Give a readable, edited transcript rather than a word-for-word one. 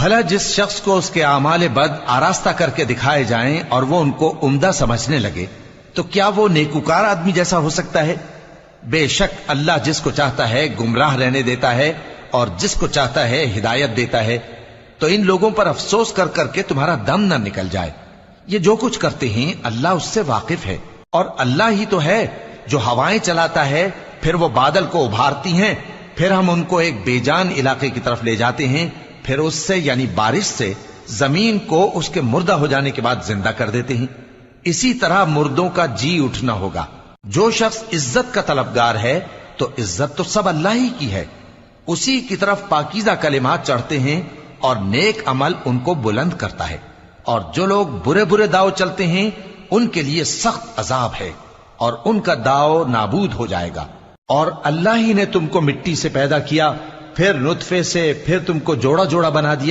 بھلا جس شخص کو اس کے اعمال بد آراستہ کر کے دکھائے جائیں اور وہ ان کو عمدہ سمجھنے لگے تو کیا وہ نیکوکار آدمی جیسا ہو سکتا ہے؟ بے شک اللہ جس کو چاہتا ہے گمراہ رہنے دیتا ہے اور جس کو چاہتا ہے ہدایت دیتا ہے. تو ان لوگوں پر افسوس کر کر کے تمہارا دم نہ نکل جائے. یہ جو کچھ کرتے ہیں اللہ اس سے واقف ہے. اور اللہ ہی تو ہے جو ہوائیں چلاتا ہے، پھر وہ بادل کو ابھارتی ہیں، پھر ہم ان کو ایک بے جان علاقے کی طرف لے جاتے ہیں، پھر اس سے یعنی بارش سے زمین کو اس کے مردہ ہو جانے کے بعد زندہ کر دیتے ہیں. اسی طرح مردوں کا جی اٹھنا ہوگا. جو شخص عزت کا طلبگار ہے تو عزت تو سب اللہ ہی کی ہے. اسی کی طرف پاکیزہ کلمات چڑھتے ہیں اور نیک عمل ان کو بلند کرتا ہے. اور جو لوگ برے برے داؤ چلتے ہیں ان کے لیے سخت عذاب ہے اور ان کا داؤ نابود ہو جائے گا. اور اللہ ہی نے تم کو مٹی سے پیدا کیا، پھر نطفے سے، پھر تم کو جوڑا جوڑا بنا دیا.